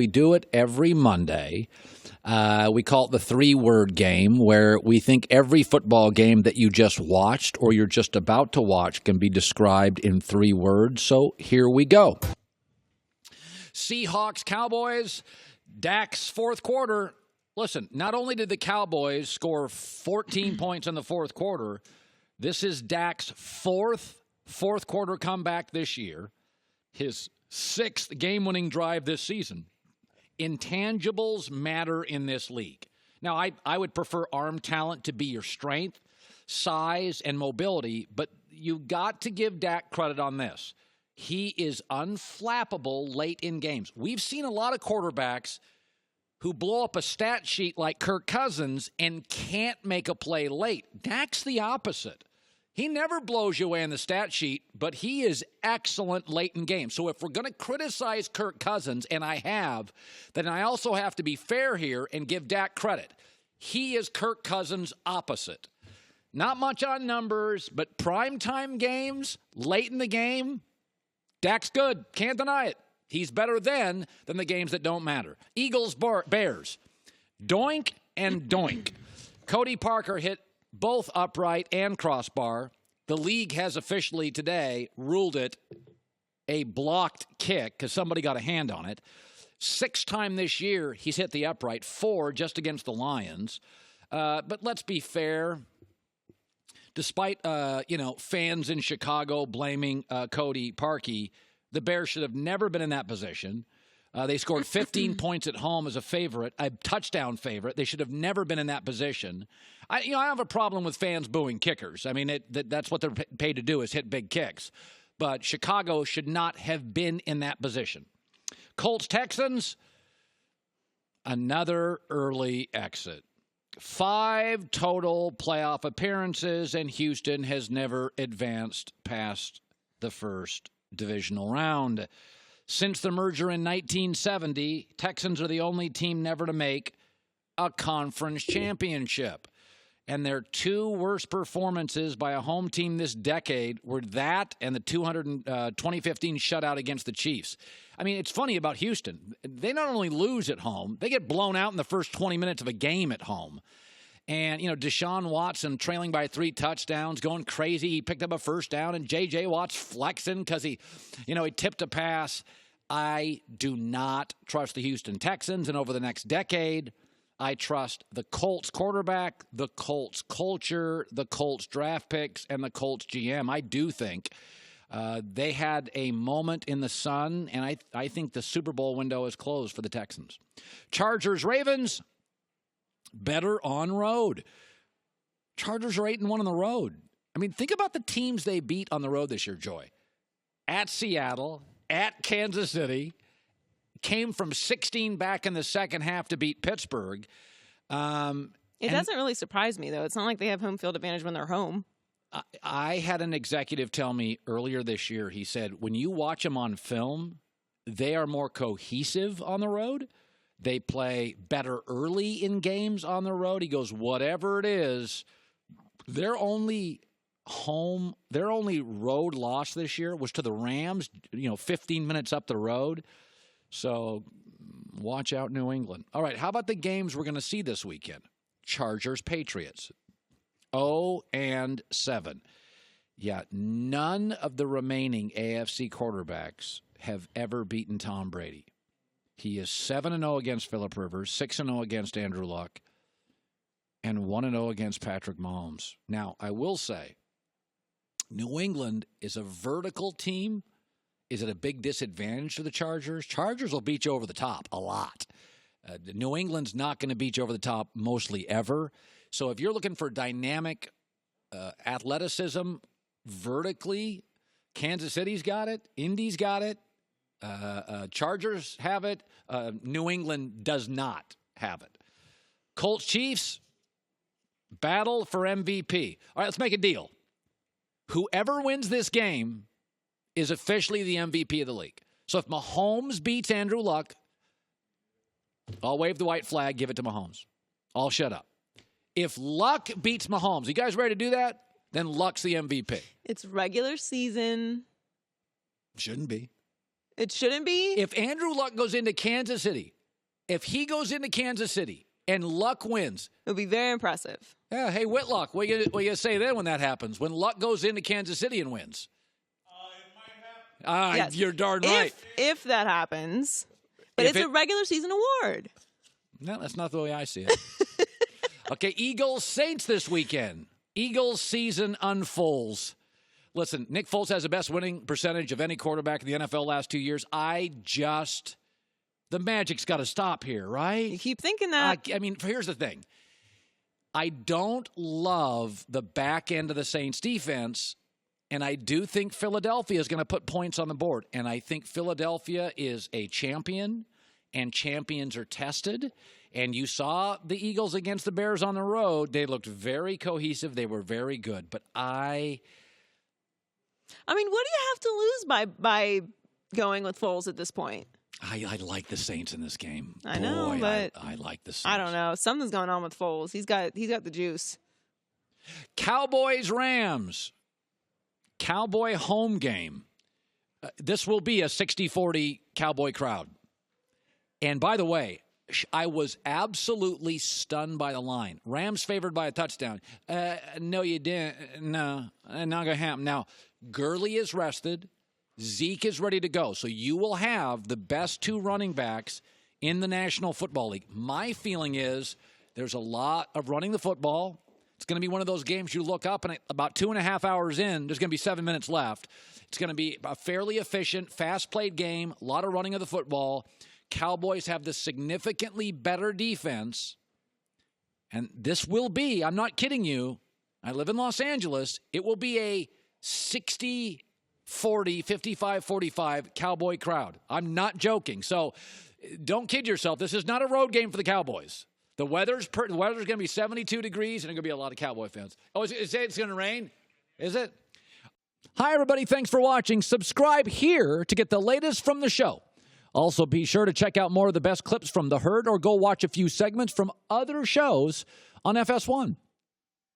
We do it every Monday. We call it the 3-word game, where we think every football game that you just watched or you're just about to watch can be described in 3 words. So here we go. Seahawks, Cowboys, DAK'S fourth quarter. Listen, not only did the Cowboys score 14 points in the fourth quarter, this is DAK'S fourth quarter comeback this year, his 6th game-winning drive this season. Intangibles matter in this league. Now, I would prefer arm talent to be your strength, size, and mobility, but you got to give Dak credit on this. He is unflappable late in games. We've seen a lot of quarterbacks who blow up a stat sheet like Kirk Cousins and can't make a play late. Dak's the opposite. He never blows you away in the stat sheet, but he is excellent late in games. So if we're going to criticize Kirk Cousins, and I have, then I also have to be fair here and give Dak credit. He is Kirk Cousins' opposite. Not much on numbers, but primetime games, late in the game, Dak's good. Can't deny it. He's better then than the games that don't matter. Eagles, Bears. Doink and doink. Cody Parker hit both upright and crossbar. The league has officially today ruled it a blocked kick because somebody got a hand on it. 6th time this year he's hit the upright, 4 just against the Lions. But let's be fair. Despite, fans in Chicago blaming Cody Parkey, the Bears should have never been in that position. They scored 15 points at home as a touchdown favorite. They should have never been in that position. I have a problem with fans booing kickers. I mean, that's what they're paid to do, is hit big kicks. But Chicago should not have been in that position. Colts-Texans, another early exit. 5 total playoff appearances, and Houston has never advanced past the first divisional round. Since the merger in 1970, Texans are the only team never to make a conference championship. And their 2 worst performances by a home team this decade were that and the 2015 shutout against the Chiefs. I mean, it's funny about Houston. They not only lose at home, they get blown out in the first 20 minutes of a game at home. And, Deshaun Watson trailing by 3 touchdowns, going crazy. He picked up a first down, and J.J. Watt's flexing because he tipped a pass. I do not trust the Houston Texans, and over the next decade, I trust the Colts quarterback, the Colts culture, the Colts draft picks, and the Colts GM. I do think they had a moment in the sun, and I think the Super Bowl window is closed for the Texans. Chargers-Ravens, better on road. Chargers are 8-1 on the road. I mean, think about the teams they beat on the road this year, Joy. At Seattle, at Kansas City, came from 16 back in the second half to beat Pittsburgh. It doesn't really surprise me, though. It's not like they have home field advantage when they're home. I had an executive tell me earlier this year, he said, when you watch them on film, they are more cohesive on the road. They play better early in games on the road. He goes, whatever it is, their only road loss this year was to the Rams, 15 minutes up the road. So watch out, New England. All right, how about the games we're going to see this weekend? Chargers-Patriots, 0-7. Yeah, none of the remaining AFC quarterbacks have ever beaten Tom Brady. He is 7-0 against Phillip Rivers, 6-0 against Andrew Luck, and 1-0 against Patrick Mahomes. Now, I will say, New England is a vertical team. Is it a big disadvantage to the Chargers? Chargers will beat you over the top a lot. New England's not going to beat you over the top mostly ever. So if you're looking for dynamic athleticism vertically, Kansas City's got it. Indy's got it. Chargers have it. New England does not have it. Colts Chiefs, battle for MVP. All right, let's make a deal. Whoever wins this game is officially the MVP of the league. So if Mahomes beats Andrew Luck, I'll wave the white flag, give it to Mahomes. I'll shut up. If Luck beats Mahomes, you guys ready to do that? Then Luck's the MVP. It's regular season. Shouldn't be. It shouldn't be? If Andrew Luck goes into Kansas City, and Luck wins. It would be very impressive. Yeah, hey, Whitlock, what are you going to say then when that happens? When Luck goes into Kansas City and wins? It might happen. Yes. You're darn right. If that happens. But it's a regular season award. No, that's not the way I see it. Okay, Eagles-Saints this weekend. Eagles season unfolds. Listen, Nick Foles has the best winning percentage of any quarterback in the NFL last 2 years. The magic's got to stop here, right? You keep thinking that. I mean, here's the thing. I don't love the back end of the Saints defense, and I do think Philadelphia is going to put points on the board. And I think Philadelphia is a champion, and champions are tested. And you saw the Eagles against the Bears on the road. They looked very cohesive. They were very good. But I mean, what do you have to lose by going with Foles at this point? I like the Saints in this game. I know, but I like the Saints. I don't know. Something's going on with Foles. He's got the juice. Cowboys-Rams. Cowboy home game. This will be a 60-40 Cowboy crowd. And by the way, I was absolutely stunned by the line. Rams favored by a touchdown. No, you didn't. No, not going to happen. Now, Gurley is rested. Zeke is ready to go. So you will have the best two running backs in the National Football League. My feeling is there's a lot of running the football. It's going to be one of those games you look up and about 2.5 hours in, there's going to be 7 minutes left. It's going to be a fairly efficient, fast-played game, a lot of running of the football. Cowboys have the significantly better defense. And this will be, I'm not kidding you, I live in Los Angeles, it will be a 60-40, 55-45 Cowboy crowd. I'm not joking. So don't kid yourself. This is not a road game for the Cowboys. The weather's going to be 72 degrees, and there's going to be a lot of Cowboy fans. Oh, is it it's going to rain? Is it? Hi, everybody. Thanks for watching. Subscribe here to get the latest from the show. Also, be sure to check out more of the best clips from The Herd or go watch a few segments from other shows on FS1.